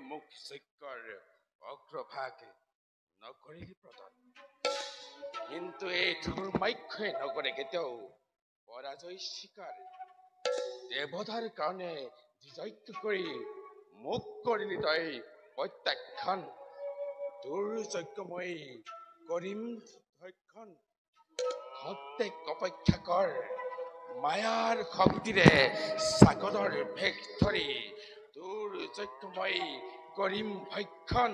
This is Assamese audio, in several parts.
মোক যজ্ঞৰ অগ্ৰভাগ নকৰিলি প্ৰদান, কিন্তু এই ধৰ্মাক্ষই নকৰে কেতিয়াও পৰাজয় স্বীকাৰ। দেৱতাৰ কাৰণে যজ্ঞ কৰি মোক কৰিলি তই প্ৰত্যাখ্যান, তোৰ যজ্ঞ মই কৰিম ভক্ষণ। সত্যক অপেক্ষা কৰ, মায়াৰ শক্তিৰে সাগৰৰ ভেগ ধৰি তোৰ যজ্ঞ মই কৰিম ভক্ষণ,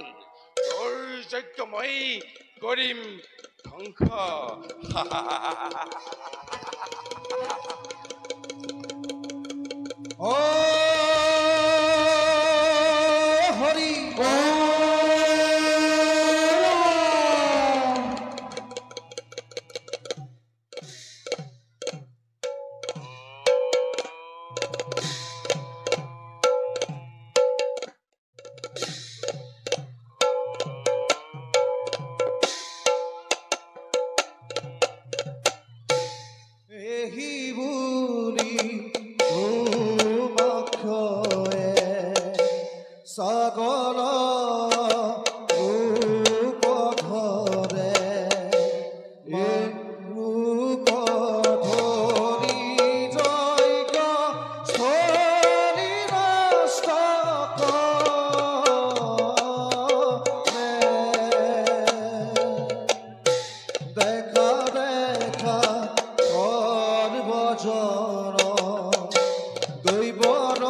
তোৰ যজ্ঞ মই কৰিম ধ্বংস। ও হৰি এহি বুলি সকল ৰূপ ধৰে ৰূপ ধৰি যজ্ঞ স্থলি নষ্ট কৰে। দেখা দেখা সৰ্বজন দৈবৰ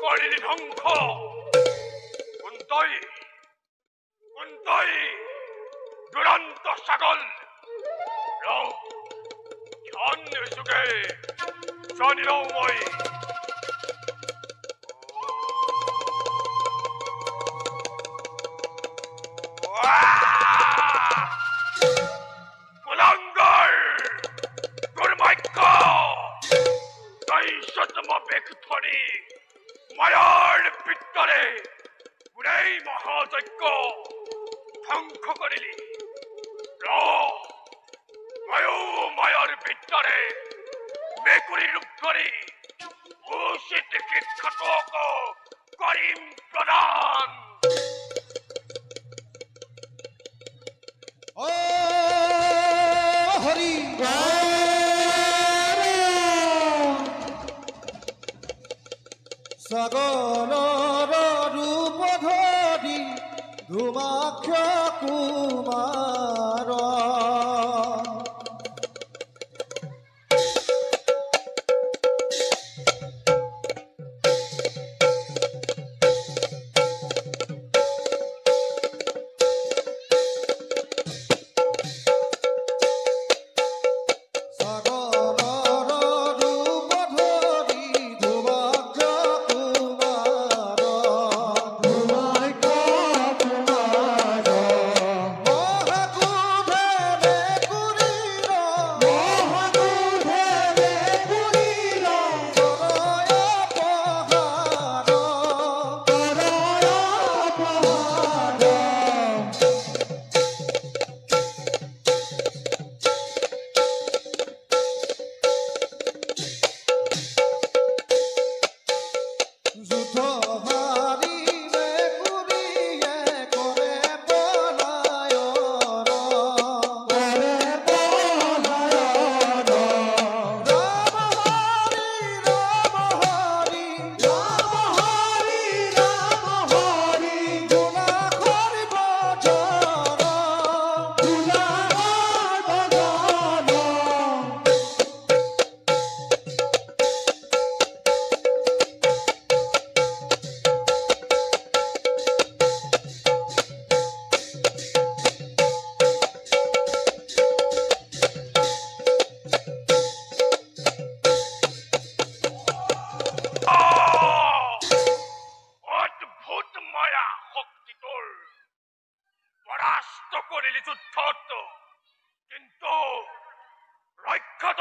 কৰিলি ধ্বংস। কুন্তই দুৰন্ত ছাগল ধ্যান যোগে জানি লওঁ মই। কুলাংগাৰ দুৰ্ভাগ্য তৈশতম বেগ ধৰি মায়াৰ বিদ্যাৰে গোটেই মহাযজ্ঞ ধ্বংস কৰিলি। ময়ো মায়াৰ বিদ্যাৰে মেকুৰী ৰূপ ধৰি উচিত শিক্ষাটোক কৰিম প্ৰদান। ও হৰি সাগৰৰ ৰূপ ধৰি ধুমাক্ষ কুমাৰ সাগৰৰ ৰূপ ধৰি ধুমাক্ষ কুমাৰ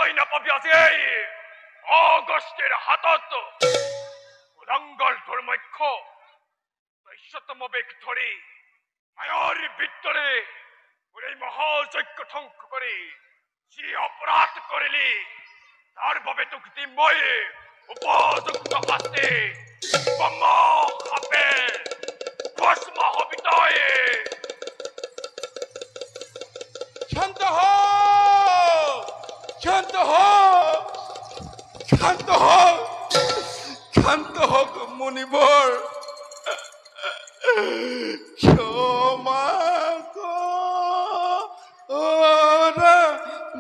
তই নাপাবি আজি এই অগস্ত্যৰ হাতত কুলাঙ্গাল ধৰ্মক্ষ দৈশ্যতম বেগ ধৰি মায়াৰ ভিতৰে এই মহাযজ্ঞ ধ্বংস কৰি যি অপৰাধ কৰিলি তাৰ বাবে তোক দিম মই উপযুক্ত শাস্তি ব্ৰহ্ম শাপে ভস্ম হবি তই শান্ত হ শান্ত হ শান্ত হ শান্ত হক মুনিবৰ ক্ষমা কৰ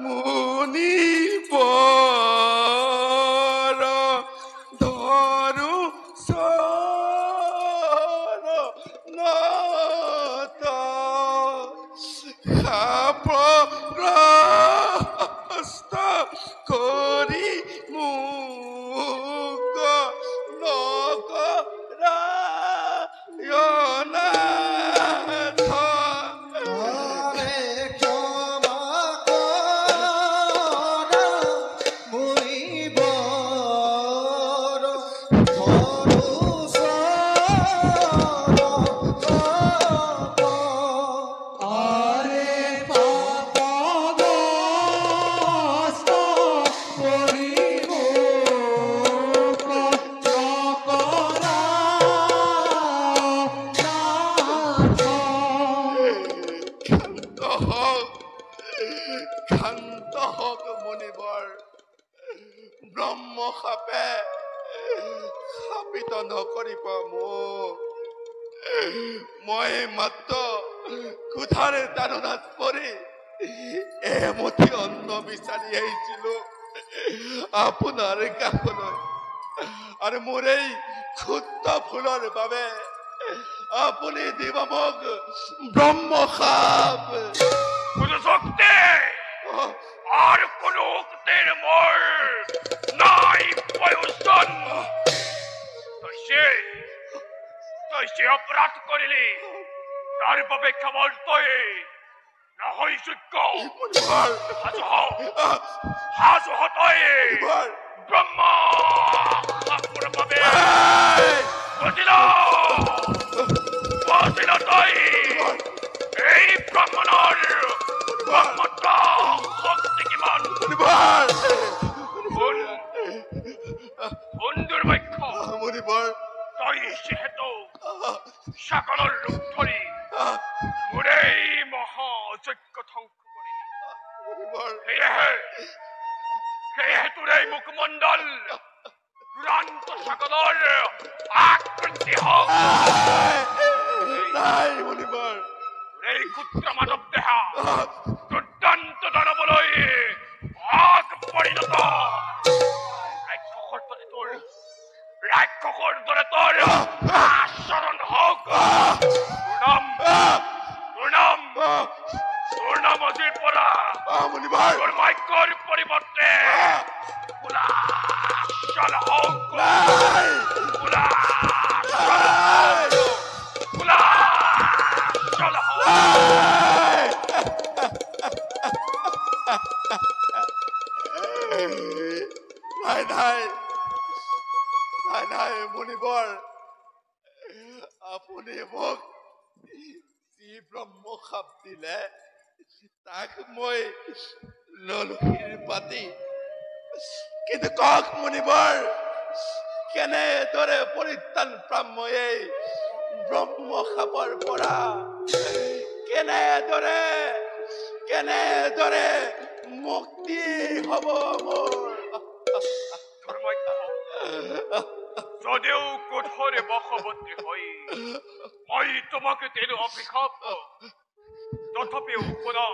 মুনিবৰ ধৰো চৰণত শাপগ্ৰস্ত কৰি মোক নকৰায়নাথ আৰে ক্ষমা কৰ মুনিবৰ ধৰু সৰত আৰে পাপগ্ৰস্ত কৰিব ক্ষান্ত হক মুনিবৰ ব্ৰহ্ম শাপে শাপিত নকৰিব মোক মই মাত্ৰ ক্ষুধাৰ তাড়নাত পৰি এমুঠি অন্ন বিচাৰি আহিছিলো আপোনাৰ কাষলৈ আৰু মোৰ এই ক্ষুদ্ৰ ফুলৰ বাবে আপুনি দিব মোক ব্ৰহ্ম শাপ কোনো শক্তি আর কোনো উক্তির মোর নাই প্রয়োজন তুই সে অপরাধ করিলি তার বাবে কেবল তুই না হই যোগ্য হাজু হতই ব্রহ্ম শাপুর বাবে বুঝিল বুঝিল তুই এই ব্রহ্মণর ব্রহ্মত্ব শক্তি কিমান বন্ধুর বাক্য তই যিহেতু সকলৰ ৰূপ ধৰি মোৰ এই মহাযজ্ঞ ধ্বংস কৰিলি সেয়েহে তোৰ এই মুখমণ্ডল চূড়ান্ত সকলৰ আকৃতি হওক এই ক্ষুদ্ৰ মানৱ দেহা দুৰ্দান্ত দানৱলৈ আগ পৰিণত ৰাক্ষসৰ দৰে তোৰ আচৰণ হওক তোৰ নাম আজিৰ পৰা তোৰ ভাগ্যৰ পৰিৱৰ্তে কুলাচল হওক কুলাচল হওক নাই মুনিবৰ আপুনি মোক যি ব্ৰহ্ম শাপ দিলে তাক মই ললুখিৰ পাতি কিন্তু কওক মুনিবৰ কেনেদৰে পৰিত্ৰাণ পাম মই এই ব্ৰহ্ম শাপৰ পৰা কেনেদৰে মুক্তি হব মোৰ যদিও কঠোরে বশবর্তী হই মই তোমাকে দিলো অভিশাপ তথাপিও শুনা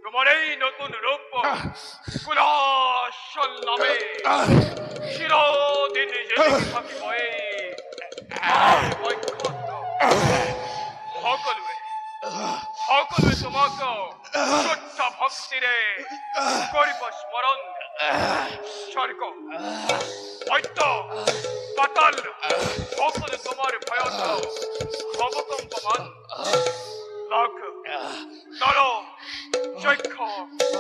তোমার এই নতুন রূপ কুলাচল নামে চিরদিন যেদিকে থাকিব এই সকলোৱে তোমাক শুদ্ধ ভক্তিৰে কৰিব স্মৰণ স্বৰ্গ মধ্য পাতাল সকলো তোমাৰ ভয়ত অৱকম্পমান লাখ নৰ যক্ষ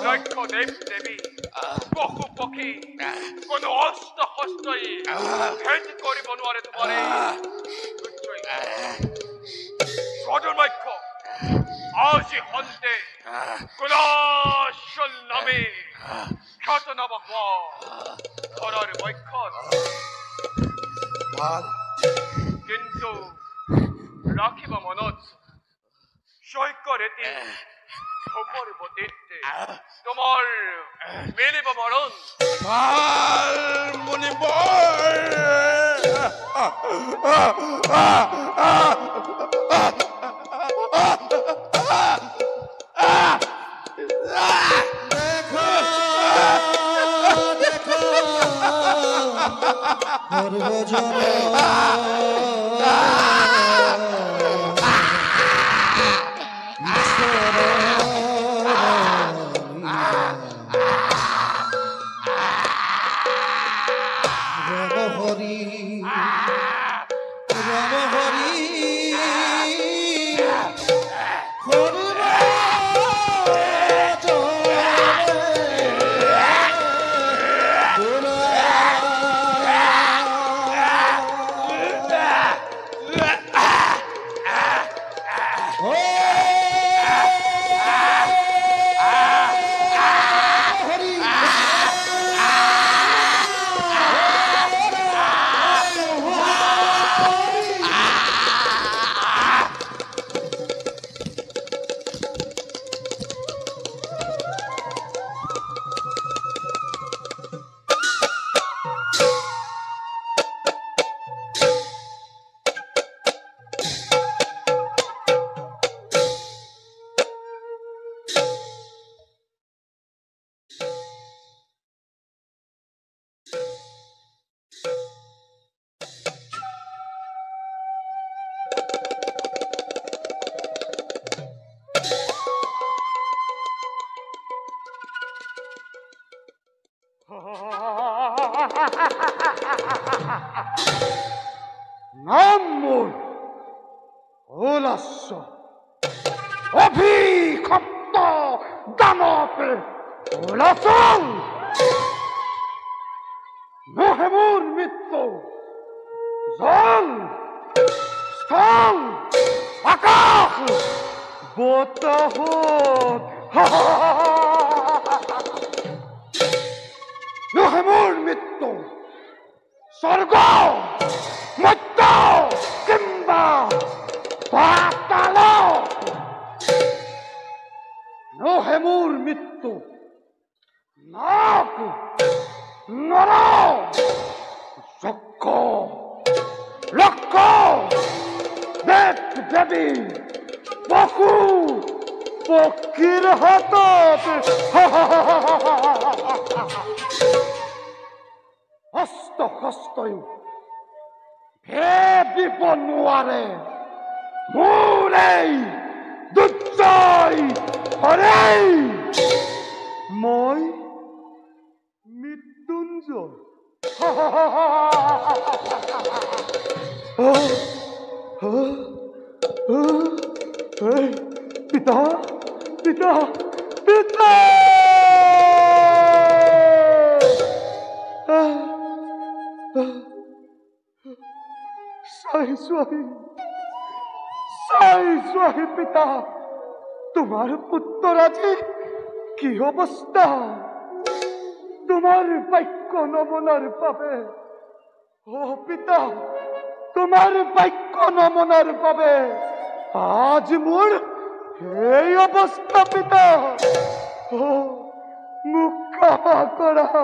লক্ষ্য দেৱ দেৱী পশু পক্ষী কোনো অস্ত্ৰ শস্ত্ৰই ভেদ কৰিব নোৱাৰে তোমাৰ এই সদৰ্মাক্ষ আজি সন্তে কুলাশল নামে খ্যাত নবহ ধৰাৰ বক্ষত কিন্তু ৰাখিব মনত সৈক্য ৰীতি খবৰ বদিতে তোমাৰ মিলিব মৰণ ভাল মুনিবৰ নামবোৰ ওলাস্য অভিক্ষপ্ত দানৱে ওলাচল নহে মোৰ মৃত্যু জল স্থল আকাশ বতাহত নহে মোৰ মৃত্যু স্বৰ্গ মধ্য কিম্বা পাতাল নহে মোৰ মৃত্যু নাক নৰ যজ্ঞ লক্ষ দেৱ দেৱী পশু পক্ষীৰ হাতত হস্ত হস্তই ভেদিব নোৱাৰে মোৰ এই দুৰ্জয় হৰে মই মৃত্যুঞ্জয় পিতা পিতা পিতা চাই পিতা তোমাৰ পুত্ৰৰ আজি কি অৱস্থা তোমাৰ বাক্য নমনাৰ বাবে পিতা তোমাৰ বাক্য নমনাৰ বাবে আজি মোৰ এই অৱস্থা পিতা মোক ক্ষমা কৰা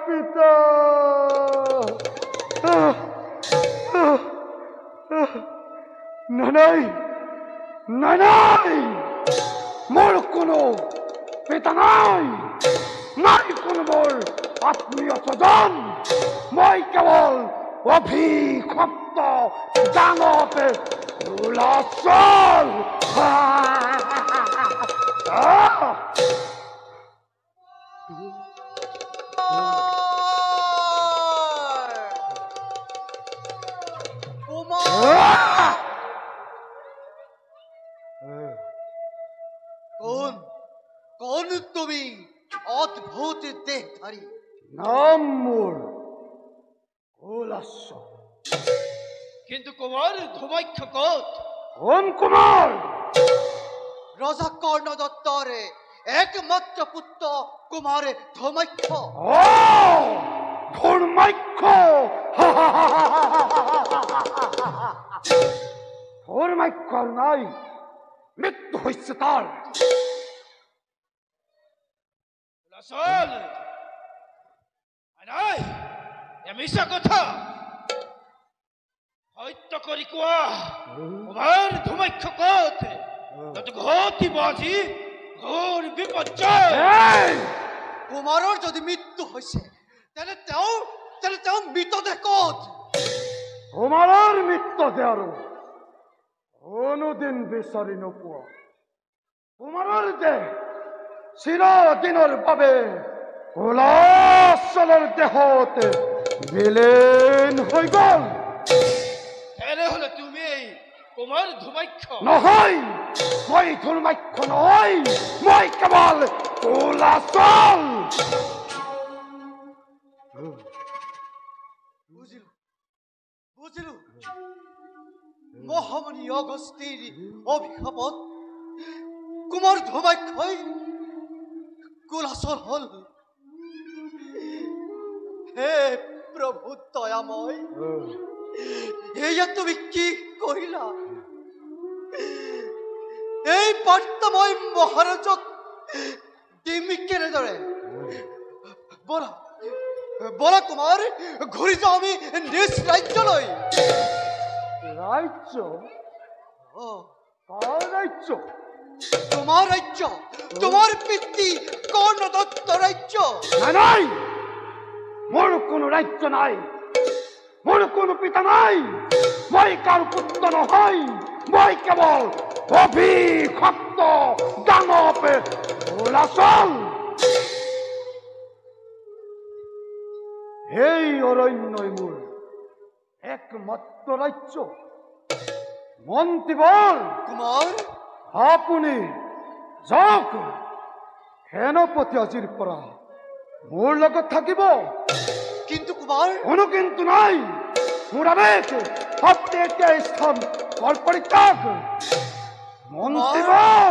পিতা নাই মোৰ কোনো পিতা নাই কোনো মোৰ আত্মীয় স্বজন মই কেৱল অভিক্ষপ্ত দানৱে ওলাচল কোন কোন তুমি অদ্ভুত দেহধারী? নাম মোর কুলাস। কিন্তু কুমার ধুমাক্ষ কোত? কোন কুমার? রজা কর্ণদত্তর একমাত্র পুত্র কুমার ধর্মাক্ষ। ও ধর্মাক্ষ! ধর্মাক্ষ আর নাই, মৃত্যু হয়েছে তার। কুলাসল নাই এ মিছা কথা। হত্যা করি কোয়া কুমার ধুমাক্ষ কোত? যত ঘটি বাজি ঘোর বিপর্যয়। এই! কুমাৰৰ যদি মৃত্যু হৈছে তেনে তেওঁ মৃতদেহ ক'ত? তোমাৰ মৃত্যুদেহ আৰু কোনোদিন বিচাৰি নোপোৱা। তোমাৰ দেহ চিৰদিনৰ বাবে কুলাচলৰ দেহত বিলীন হৈ গল। তেনেহলে তুমি কুমাৰ ধুমাক্ষ নহয়, মই ধৰ্মাক্ষ নহয়, মই কেৱল কুলাচল। বুজিলো মহামণি অগস্তিৰ অভিশাপত কুমাৰ ধৰ্মাক্ষই কুলাচল হল। হে প্ৰভু দয়াময়, এয়া তুমি কি কৰিলা? এই বাৰ্তাময় মহাৰাজক তুমি কেনেদৰে? বলা বলা কুমাৰ, ঘূৰি যাওঁ আমি নিজ ৰাজ্যলৈ। ৰাজ্য? কাৰ ৰাজ্য? তোমাৰ ৰাজ্য, তোমাৰ পিতৃ কৰ্ণদত্ত ৰাজ্য। নাই নাই, মোৰ কোনো ৰাজ্য নাই, মোৰ কোনো পিতা নাই, মই কাৰো পুত্ৰ নহয়, মই কেৱল অভিশপ্ত দানৱ কুলাচল। এই অৰণ্যই মোৰ একমাত্ৰ ৰাজ্য। মন্ত্ৰীবৰ, কুমাৰ আপুনি যাওক, সেনাপতি আজিৰ পৰা মোৰ লগত থাকিব। কিন্তু কুমাৰ কোনো কিন্তু নাই, মোৰ আদেশ, আপুনি এতিয়া স্থান পৰিত্যাগ। মন্ত্ৰীবৰ